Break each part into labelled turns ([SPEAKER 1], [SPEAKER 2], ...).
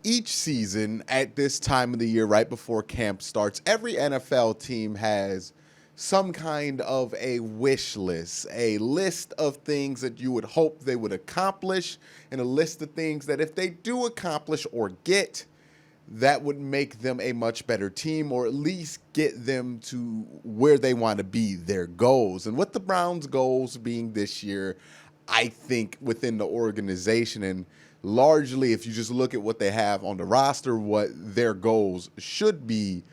[SPEAKER 1] Each season at this time of the year, right before camp starts, every NFL team has some kind of a wish list, a list of things that you would hope they would accomplish, and a list of things that if they do accomplish or get, that would make them a much better team, or at least get them to where they want to be, their goals. And with the Browns' goals being this year, I think within the organization, and largely if you just look at what they have on the roster, what their goals should be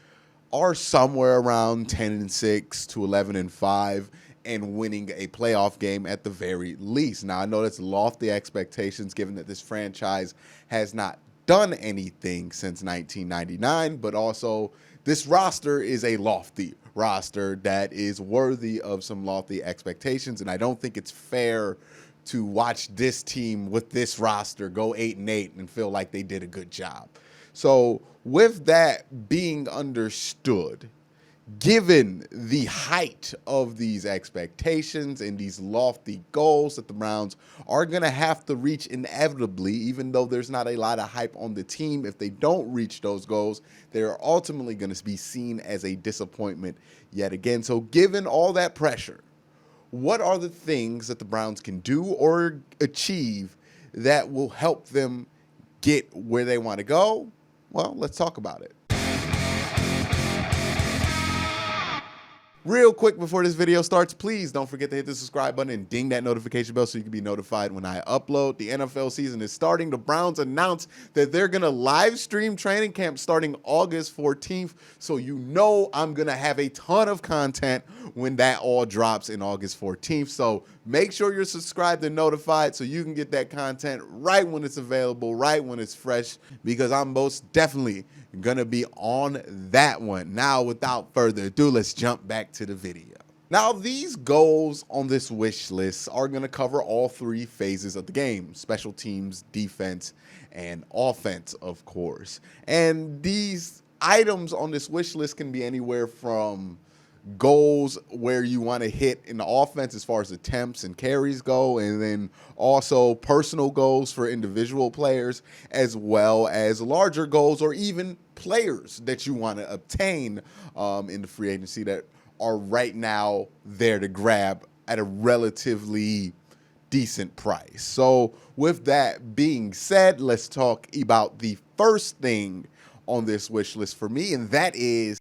[SPEAKER 1] are somewhere around 10-6 to 11-5 and winning a playoff game at the very least. Now, I know that's lofty expectations given that this franchise has not done anything since 1999, but also this roster is a lofty roster that is worthy of some lofty expectations, and I don't think it's fair to watch this team with this roster go 8-8 and feel like they did a good job. So with that being understood, given the height of these expectations and these lofty goals that the Browns are going to have to reach inevitably, even though there's not a lot of hype on the team, if they don't reach those goals, they're ultimately going to be seen as a disappointment yet again. So given all that pressure, what are the things that the Browns can do or achieve that will help them get where they want to go? Well, let's talk about it. Real quick before this video starts, please don't forget to hit the subscribe button and ding that notification bell so you can be notified when I upload. The NFL season is starting. The Browns announced that they're going to live stream training camp starting August 14th. So you know I'm going to have a ton of content when that all drops in August 14th. So make sure you're subscribed and notified so you can get that content right when it's available, right when it's fresh, because I'm most definitely gonna be on that one. Now, without further ado, let's jump back to the video. Now, these goals on this wish list are gonna cover all three phases of the game: special teams, defense, and offense, of course. And these items on this wish list can be anywhere from goals where you want to hit in the offense as far as attempts and carries go, and then also personal goals for individual players, as well as larger goals or even players that you want to obtain in the free agency that are right now there to grab at a relatively decent price. So with that being said, let's talk about the first thing on this wish list for me, and that is,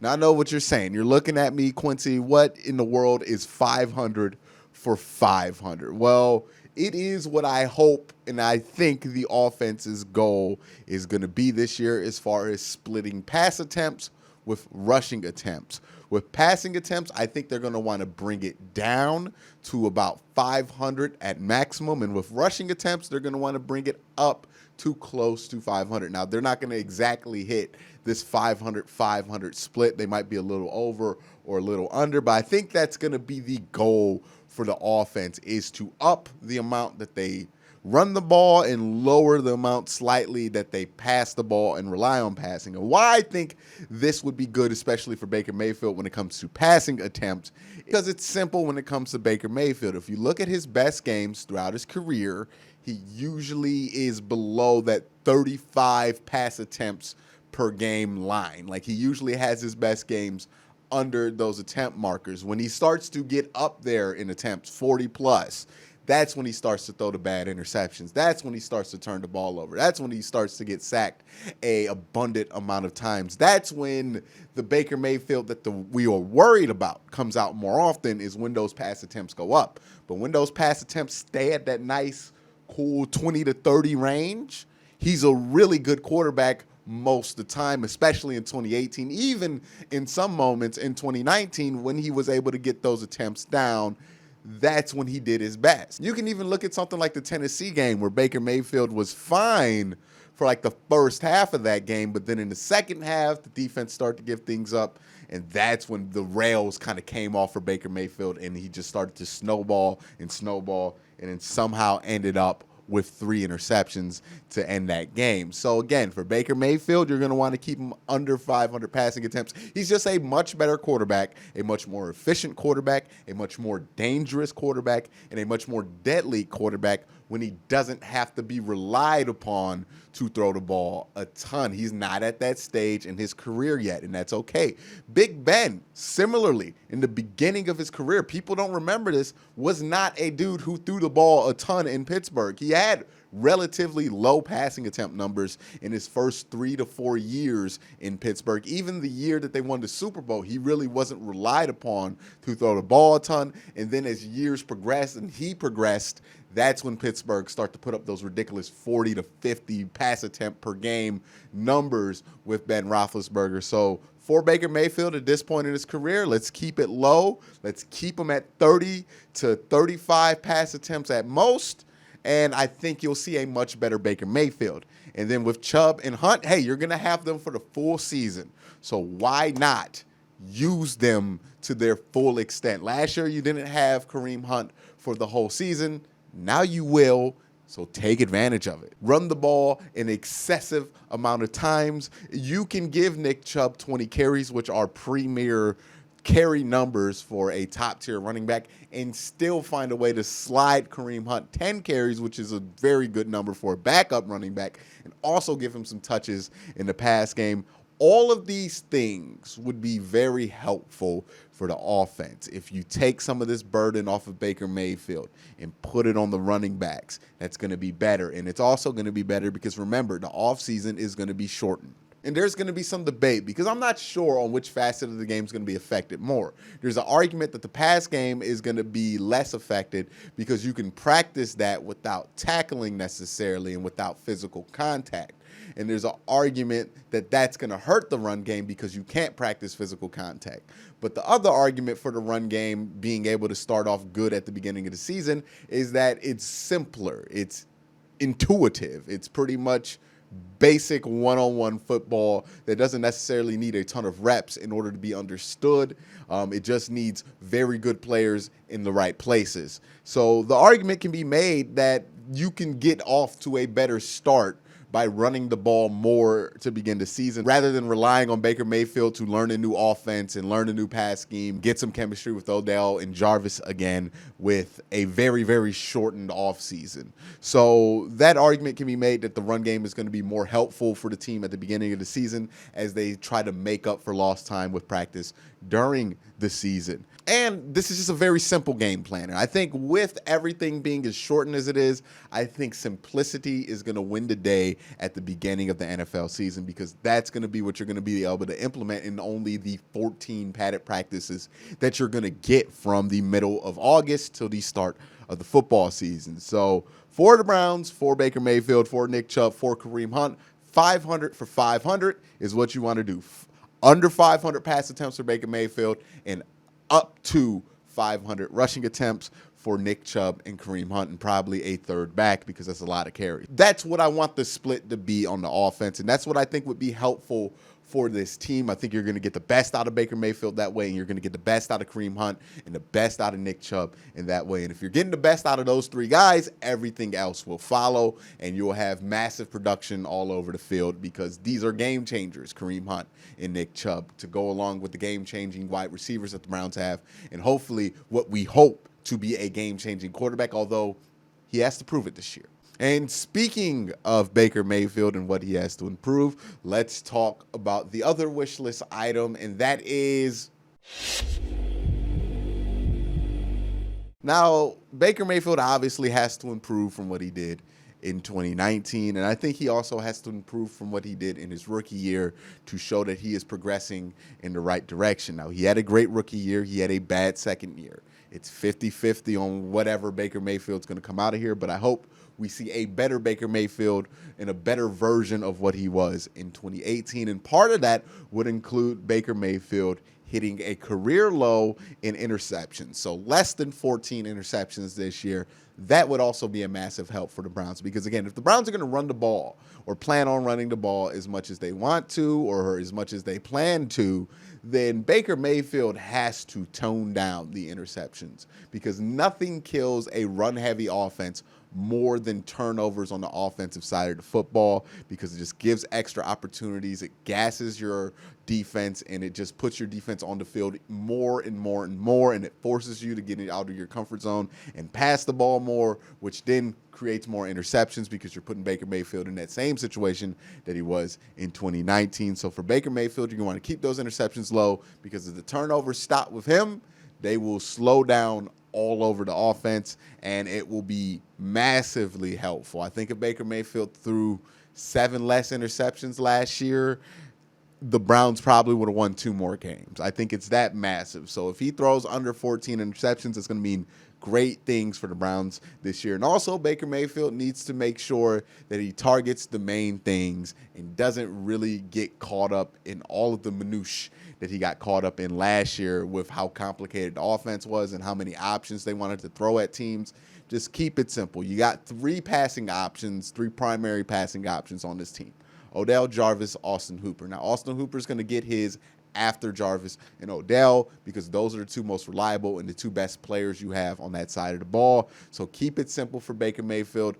[SPEAKER 1] now I know what you're saying. You're looking at me, Quincy, what in the world is 500 for 500? Well, it is what I hope and I think the offense's goal is going to be this year as far as splitting pass attempts with rushing attempts. With passing attempts, I think they're going to want to bring it down to about 500 at maximum. And with rushing attempts, they're going to want to bring it up to close to 500. Now, they're not going to exactly hit this 500-500 split. They might be a little over or a little under, but I think that's going to be the goal for the offense, is to up the amount that they run the ball and lower the amount slightly that they pass the ball and rely on passing. And why I think this would be good, especially for Baker Mayfield when it comes to passing attempts, because it's simple when it comes to Baker Mayfield. If you look at his best games throughout his career, he usually is below that 35 pass attempts per game line. Like, he usually has his best games under those attempt markers. When he starts to get up there in attempts, 40 plus, that's when he starts to throw the bad interceptions. That's when he starts to turn the ball over. That's when he starts to get sacked a abundant amount of times. That's when the Baker Mayfield that we are worried about comes out more often, is when those pass attempts go up. But when those pass attempts stay at that nice, cool 20 to 30 range, he's a really good quarterback most of the time, especially in 2018, even in some moments in 2019 when he was able to get those attempts down. That's when he did his best. You can even look at something like the Tennessee game where Baker Mayfield was fine for like the first half of that game, but then in the second half, the defense started to give things up, and that's when the rails kind of came off for Baker Mayfield, and he just started to snowball, and then somehow ended up with 3 interceptions to end that game. So again, for Baker Mayfield, you're going to want to keep him under 500 passing attempts. He's just a much better quarterback, a much more efficient quarterback, a much more dangerous quarterback, and a much more deadly quarterback when he doesn't have to be relied upon to throw the ball a ton. He's not at that stage in his career yet, and that's okay. Big Ben, similarly, in the beginning of his career, people don't remember this, was not a dude who threw the ball a ton in Pittsburgh. He had relatively low passing attempt numbers in his first 3 to 4 years in Pittsburgh. Even the year that they won the Super Bowl, he really wasn't relied upon to throw the ball a ton. And then as years progressed and he progressed, that's when Pittsburgh started to put up those ridiculous 40 to 50 pass attempt per game numbers with Ben Roethlisberger. So for Baker Mayfield at this point in his career, let's keep it low. Let's keep him at 30 to 35 pass attempts at most. And I think you'll see a much better Baker Mayfield. And then with Chubb and Hunt, hey, you're going to have them for the full season. So why not use them to their full extent? Last year, you didn't have Kareem Hunt for the whole season. Now you will, so take advantage of it. Run the ball an excessive amount of times. You can give Nick Chubb 20 carries, which are premier carry numbers for a top-tier running back, and still find a way to slide Kareem Hunt 10 carries, which is a very good number for a backup running back, and also give him some touches in the pass game. All of these things would be very helpful for the offense. If you take some of this burden off of Baker Mayfield and put it on the running backs, that's going to be better. And it's also going to be better because, remember, the offseason is going to be shortened. And there's going to be some debate because I'm not sure on which facet of the game is going to be affected more. There's an argument that the pass game is going to be less affected because you can practice that without tackling necessarily and without physical contact. And there's an argument that that's going to hurt the run game because you can't practice physical contact. But the other argument for the run game being able to start off good at the beginning of the season is that it's simpler. It's intuitive. It's pretty much basic one-on-one football that doesn't necessarily need a ton of reps in order to be understood. It just needs very good players in the right places. So the argument can be made that you can get off to a better start by running the ball more to begin the season rather than relying on Baker Mayfield to learn a new offense and learn a new pass scheme, get some chemistry with Odell and Jarvis again with a very, very shortened offseason. So that argument can be made that the run game is going to be more helpful for the team at the beginning of the season as they try to make up for lost time with practice during the season. And this is just a very simple game plan. And I think with everything being as shortened as it is, I think simplicity is going to win the day at the beginning of the NFL season because that's going to be what you're going to be able to implement in only the 14 padded practices that you're going to get from the middle of August till the start of the football season. So for the Browns, for Baker Mayfield, for Nick Chubb, for Kareem Hunt, 500 for 500 is what you want to do. Under 500 pass attempts for Baker Mayfield and up to 500 rushing attempts for Nick Chubb and Kareem Hunt, and probably a third back because that's a lot of carries. That's what I want the split to be on the offense, and that's what I think would be helpful for this team. I think you're going to get the best out of Baker Mayfield that way, and you're going to get the best out of Kareem Hunt and the best out of Nick Chubb in that way. And if you're getting the best out of those three guys, everything else will follow, and you'll have massive production all over the field because these are game changers, Kareem Hunt and Nick Chubb, to go along with the game-changing wide receivers that the Browns have, and hopefully what we hope to be a game-changing quarterback, although he has to prove it this year. And speaking of Baker Mayfield and what he has to improve, let's talk about the other wish list item, and that is... Now, Baker Mayfield obviously has to improve from what he did in 2019, and I think he also has to improve from what he did in his rookie year to show that he is progressing in the right direction. Now, he had a great rookie year. He had a bad second year. It's 50-50 on whatever Baker Mayfield's going to come out of here, but I hope we see a better Baker Mayfield and a better version of what he was in 2018. And part of that would include Baker Mayfield hitting a career low in interceptions. So less than 14 interceptions this year. That would also be a massive help for the Browns because, again, if the Browns are going to run the ball or plan on running the ball as much as they want to or as much as they plan to, then Baker Mayfield has to tone down the interceptions because nothing kills a run-heavy offense more than turnovers on the offensive side of the football, because it just gives extra opportunities. It gasses your defense, and it just puts your defense on the field more and more and more, and it forces you to get out of your comfort zone and pass the ball more, which then creates more interceptions because you're putting Baker Mayfield in that same situation that he was in 2019. So for Baker Mayfield, you're going to want to keep those interceptions low, because if the turnovers stop with him, they will slow down all over the offense, and it will be massively helpful. I think if Baker Mayfield threw 7 less interceptions last year, the Browns probably would have won 2 more games. I think it's that massive. So if he throws under 14 interceptions, it's going to mean great things for the Browns this year. And also, Baker Mayfield needs to make sure that he targets the main things and doesn't really get caught up in all of the minutiae that he got caught up in last year with how complicated the offense was and how many options they wanted to throw at teams. Just keep it simple. You got 3 passing options, 3 primary passing options on this team: Odell, Jarvis, Austin Hooper. Now, Austin Hooper's going to get his after Jarvis and Odell, because those are the 2 most reliable and the 2 best players you have on that side of the ball. So keep it simple for Baker Mayfield.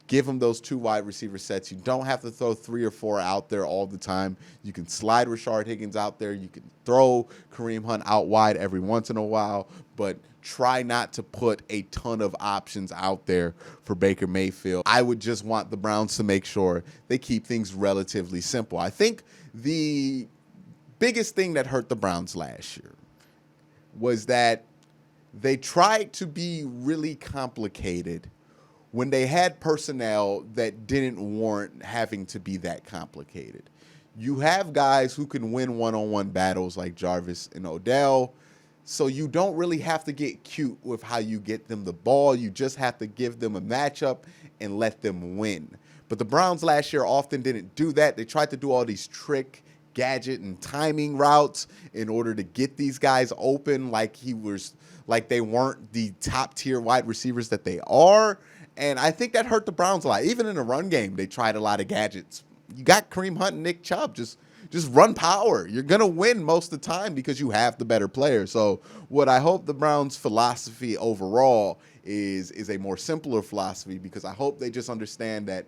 [SPEAKER 1] Give him those 2 wide receiver sets. You don't have to throw 3 or 4 out there all the time. You can slide Rashard Higgins out there. You can throw Kareem Hunt out wide every once in a while, but try not to put a ton of options out there for Baker Mayfield. I would just want the Browns to make sure they keep things relatively simple. I think the biggest thing that hurt the Browns last year was that they tried to be really complicated when they had personnel that didn't warrant having to be that complicated. You have guys who can win one-on-one battles like Jarvis and Odell, so you don't really have to get cute with how you get them the ball. You just have to give them a matchup and let them win. But the Browns last year often didn't do that. They tried to do all these trick, gadget, and timing routes in order to get these guys open like they weren't the top-tier wide receivers that they are. And I think that hurt the Browns a lot. Even in the run game, they tried a lot of gadgets. You got Kareem Hunt and Nick Chubb. Just run power. You're going to win most of the time because you have the better player. So what I hope the Browns' philosophy overall is a more simpler philosophy, because I hope they just understand that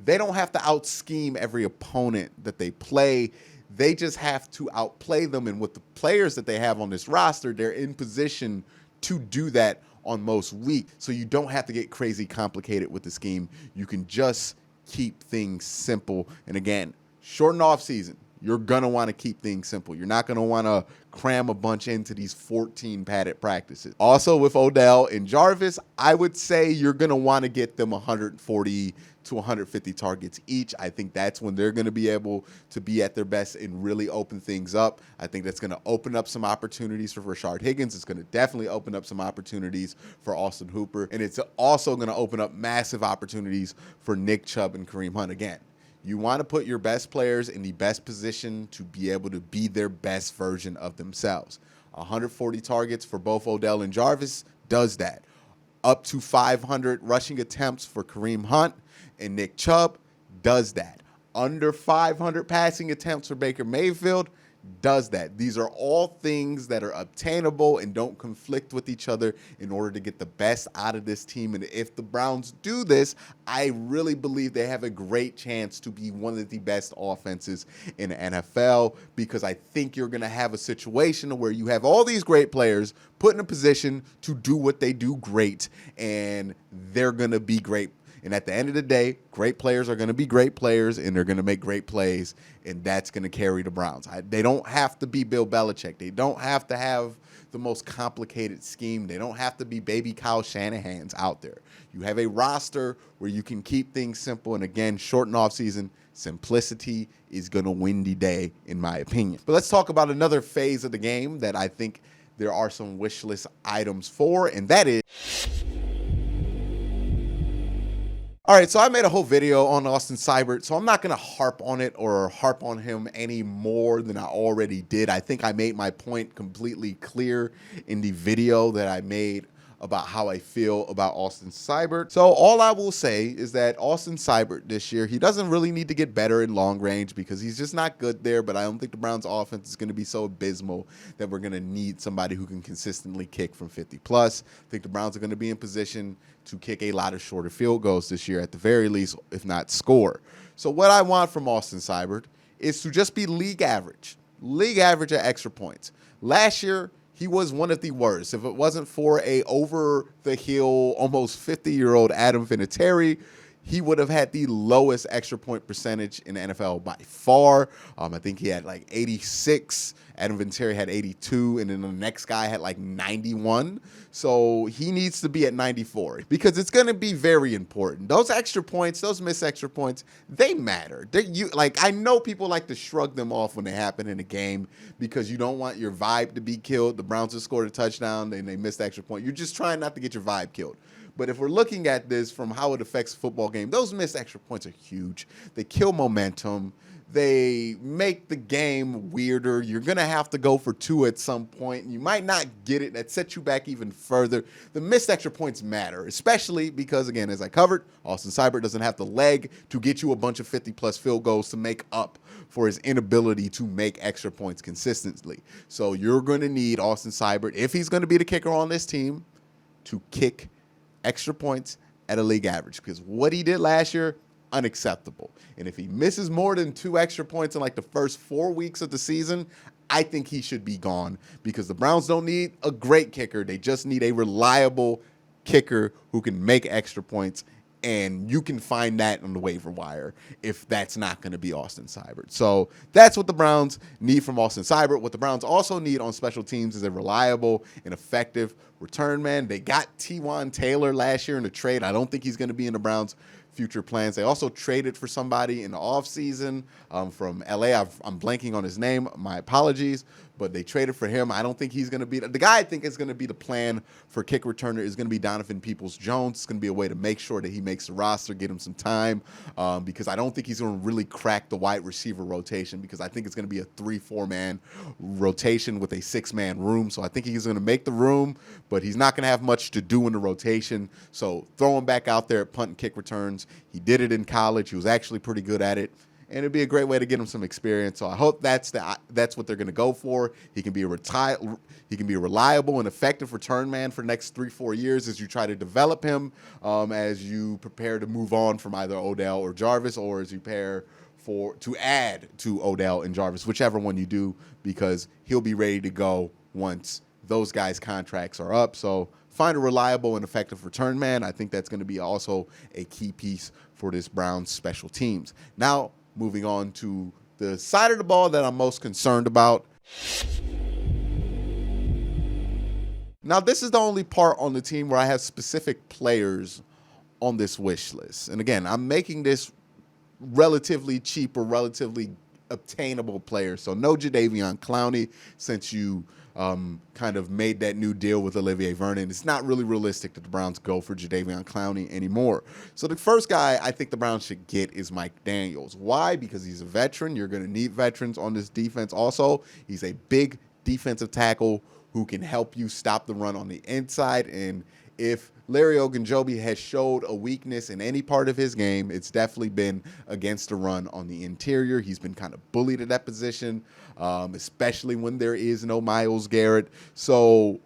[SPEAKER 1] they don't have to out-scheme every opponent that they play. They just have to outplay them. And with the players that they have on this roster, they're in position to do that on most weeks. So you don't have to get crazy complicated with the scheme. You can just keep things simple. And again, shorten off season. You're going to want to keep things simple. You're not going to want to cram a bunch into these 14 padded practices. Also, with Odell and Jarvis, I would say you're going to want to get them 140 to 150 targets each. I think that's when they're going to be able to be at their best and really open things up. I think that's going to open up some opportunities for Rashard Higgins. It's going to definitely open up some opportunities for Austin Hooper. And it's also going to open up massive opportunities for Nick Chubb and Kareem Hunt. Again, you want to put your best players in the best position to be able to be their best version of themselves. 140 targets for both Odell and Jarvis does that. Up to 500 rushing attempts for Kareem Hunt and Nick Chubb does that. Under 500 passing attempts for Baker Mayfield does that. These are all things that are obtainable and don't conflict with each other in order to get the best out of this team. And if the Browns do this, I really believe they have a great chance to be one of the best offenses in the NFL, because I think you're going to have a situation where you have all these great players put in a position to do what they do great, and they're going to be great. And at the end of the day, great players are going to be great players, and they're going to make great plays, and that's going to carry the Browns. They don't have to be Bill Belichick. They don't have to have the most complicated scheme. They don't have to be baby Kyle Shanahan's out there. You have a roster where you can keep things simple, and again, shorten off season. Simplicity is going to win the day, in my opinion. But let's talk about another phase of the game that I think there are some wish list items for, and that is... All right, so I made a whole video on Austin Seibert, so I'm not going to harp on it or harp on him any more than I already did. I think I made my point completely clear in the video that I made about how I feel about Austin Seibert. So all I will say is that Austin Seibert this year, he doesn't really need to get better in long range because he's just not good there, but I don't think the Browns offense is going to be so abysmal that we're going to need somebody who can consistently kick from 50 plus. I think the Browns are going to be in position to kick a lot of shorter field goals this year at the very least, if not score. So what I want from Austin Seibert is to just be league average at extra points. Last year, he was one of the worst. If it wasn't for a over-the-hill, almost 50-year-old Adam Vinatieri, he would have had the lowest extra point percentage in the NFL by far. I think he had like 86. Adam Vinatieri had 82, and then the next guy had like 91. So he needs to be at 94 because it's going to be very important. Those extra points, those missed extra points, they matter. I know people like to shrug them off when they happen in a game because you don't want your vibe to be killed. The Browns have scored a touchdown and they missed the extra point. You're just trying not to get your vibe killed. But if we're looking at this from how it affects a football game, those missed extra points are huge. They kill momentum. They make the game weirder. You're going to have to go for two at some point. You might not get it. That sets you back even further. The missed extra points matter, especially because, again, as I covered, Austin Seibert doesn't have the leg to get you a bunch of 50-plus field goals to make up for his inability to make extra points consistently. So you're going to need Austin Seibert, if he's going to be the kicker on this team, to kick extra points at a league average, because what he did last year, unacceptable. And if he misses more than 2 extra points in like the first 4 weeks of the season, I think he should be gone, because the Browns don't need a great kicker. They just need a reliable kicker who can make extra points, and you can find that on the waiver wire if that's not going to be Austin Seibert. So that's what the Browns need from Austin Seibert. What the Browns also need on special teams is a reliable and effective return man. They got T1 Taylor last year in a trade. I don't think he's going to be in the Browns' future plans. They also traded for somebody in the offseason from LA. I'm blanking on his name. My apologies. But they traded for him. I don't think he's going to be – the guy I think is going to be the plan for kick returner is going to be Donovan Peoples-Jones. It's going to be a way to make sure that he makes the roster, get him some time, because I don't think he's going to really crack the wide receiver rotation, because I think it's going to be a 3-4-man rotation with a 6-man room. So I think he's going to make the room, but he's not going to have much to do in the rotation. So throw him back out there at punt and kick returns. He did it in college. He was actually pretty good at it. And it'd be a great way to get him some experience. So I hope that's what they're going to go for. He can be a reliable and effective return man for the next 3-4 years as you try to develop him, as you prepare to move on from either Odell or Jarvis, or as you prepare to add to Odell and Jarvis, whichever one you do, because he'll be ready to go once those guys' contracts are up. So find a reliable and effective return man. I think that's going to be also a key piece for this Browns special teams. Now, moving on to the side of the ball that I'm most concerned about. Now, this is the only part on the team where I have specific players on this wish list. And again, I'm making this relatively cheap or relatively obtainable players. So no Jadeveon Clowney, since you kind of made that new deal with Olivier Vernon. It's not really realistic that the Browns go for Jadeveon Clowney anymore. So the first guy I think the Browns should get is Mike Daniels. Why? Because he's a veteran. You're going to need veterans on this defense. Also, he's a big defensive tackle who can help you stop the run on the inside. And if Larry Ogunjobi has showed a weakness in any part of his game, it's definitely been against the run on the interior. He's been kind of bullied at that position, especially when there is no Myles Garrett. So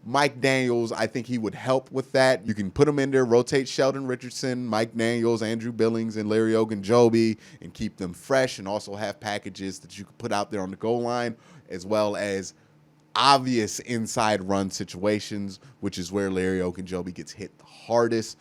[SPEAKER 1] Mike Daniels, I think he would help with that. You can put him in there, rotate Sheldon Richardson, Mike Daniels, Andrew Billings, and Larry Ogunjobi, and keep them fresh, and also have packages that you can put out there on the goal line, as well as obvious inside run situations, which is where Larry Ogunjobi gets hit the hardest.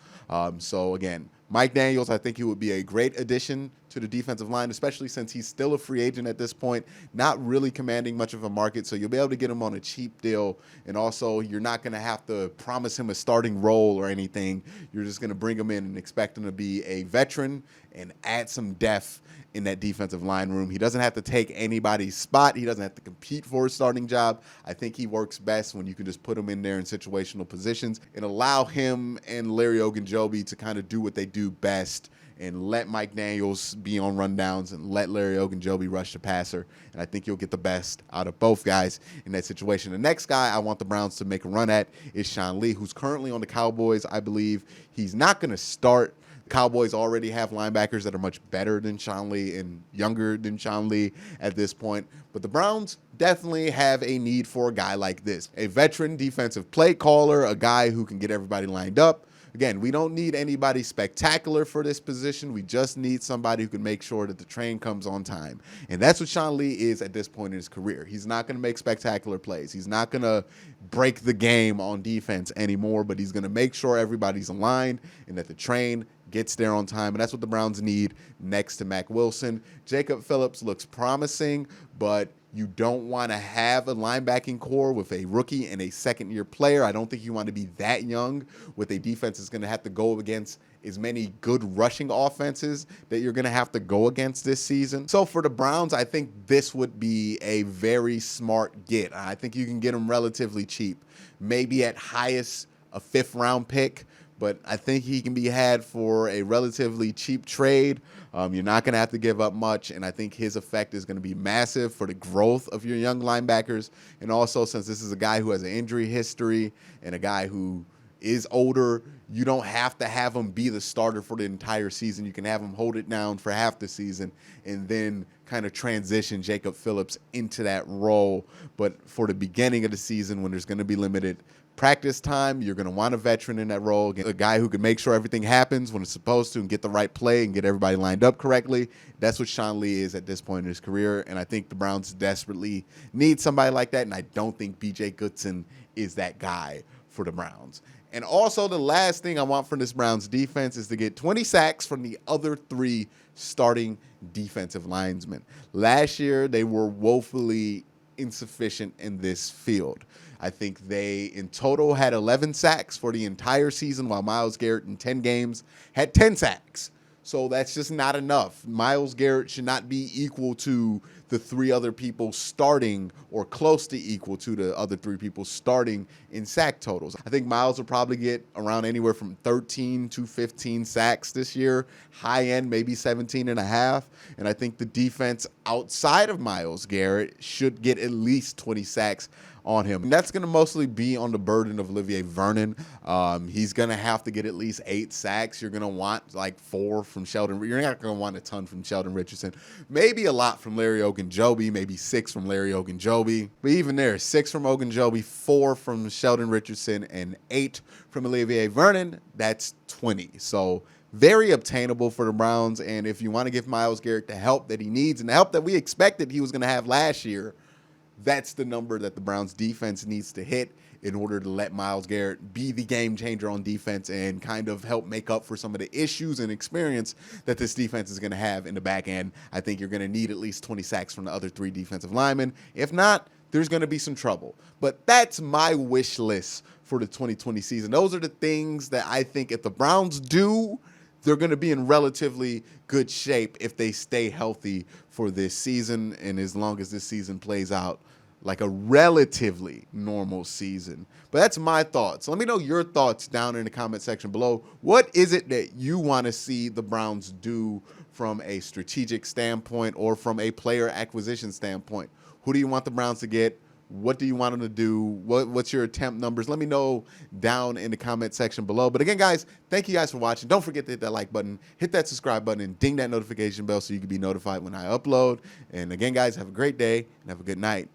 [SPEAKER 1] So again, Mike Daniels, I think he would be a great addition to the defensive line, especially since he's still a free agent at this point, not really commanding much of a market. So you'll be able to get him on a cheap deal. And also, you're not going to have to promise him a starting role or anything. You're just going to bring him in and expect him to be a veteran and add some depth in that defensive line room. He doesn't have to take anybody's spot. He doesn't have to compete for a starting job. I think he works best when you can just put him in there in situational positions and allow him and Larry Ogunjobi to kind of do what they do best, and let Mike Daniels be on rundowns and let Larry Ogunjobi rush the passer. And I think you'll get the best out of both guys in that situation. The next guy I want the Browns to make a run at is Sean Lee, who's currently on the Cowboys. I believe he's not going to start. The Cowboys already have linebackers that are much better than Sean Lee and younger than Sean Lee at this point. But the Browns definitely have a need for a guy like this, a veteran defensive play caller, a guy who can get everybody lined up. Again, we don't need anybody spectacular for this position. We just need somebody who can make sure that the train comes on time. And that's what Sean Lee is at this point in his career. He's not going to make spectacular plays. He's not going to break the game on defense anymore, but he's going to make sure everybody's aligned and that the train gets there on time. And that's what the Browns need next to Mack Wilson. Jacob Phillips looks promising, but you don't want to have a linebacking core with a rookie and a second-year player. I don't think you want to be that young with a defense that's going to have to go against as many good rushing offenses that you're going to have to go against this season. So for the Browns, I think this would be a very smart get. I think you can get him relatively cheap, maybe at highest a 5th-round pick, but I think he can be had for a relatively cheap trade. You're not going to have to give up much, and I think his effect is going to be massive for the growth of your young linebackers. And also, since this is a guy who has an injury history and a guy who is older, you don't have to have him be the starter for the entire season. You can have him hold it down for half the season and then kind of transition Jacob Phillips into that role. But for the beginning of the season, when there's going to be limited practice time, you're going to want a veteran in that role, a guy who can make sure everything happens when it's supposed to and get the right play and get everybody lined up correctly. That's what Sean Lee is at this point in his career, and I think the Browns desperately need somebody like that, and I don't think B.J. Goodson is that guy for the Browns. And also the last thing I want from this Browns defense is to get 20 sacks from the other 3 starting defensive linemen. Last year, they were woefully insufficient in this field. I think they, in total, had 11 sacks for the entire season, while Myles Garrett in 10 games had 10 sacks. So that's just not enough. Myles Garrett should not be equal to the 3 other people starting or close to equal to the other 3 people starting in sack totals. I think Myles will probably get around anywhere from 13 to 15 sacks this year. High end, maybe 17 and a half. And I think the defense outside of Myles Garrett should get at least 20 sacks on him. And that's going to mostly be on the burden of Olivier Vernon. He's going to have to get at least 8 sacks. You're going to want like 4 from Sheldon. You're not going to want a ton from Sheldon Richardson. Maybe a lot from Larry Ogunjobi, maybe 6 from Larry Ogunjobi. But even there, 6 from Ogunjobi, 4 from Sheldon Richardson, and 8 from Olivier Vernon. That's 20. So very obtainable for the Browns. And if you want to give Myles Garrett the help that he needs and the help that we expected he was going to have last year, that's the number that the Browns defense needs to hit in order to let Myles Garrett be the game changer on defense and kind of help make up for some of the issues and experience that this defense is going to have in the back end. I think you're going to need at least 20 sacks from the other 3 defensive linemen. If not, there's going to be some trouble. But that's my wish list for the 2020 season. Those are the things that I think if the Browns do, they're going to be in relatively good shape if they stay healthy for this season and as long as this season plays out like a relatively normal season. But that's my thoughts. Let me know your thoughts down in the comment section below. What is it that you want to see the Browns do from a strategic standpoint or from a player acquisition standpoint? Who do you want the Browns to get? What do you want them to do? What's your attempt numbers? Let me know down in the comment section below. But again, guys, thank you guys for watching. Don't forget to hit that like button, hit that subscribe button, and ding that notification bell so you can be notified when I upload. And again, guys, have a great day and have a good night.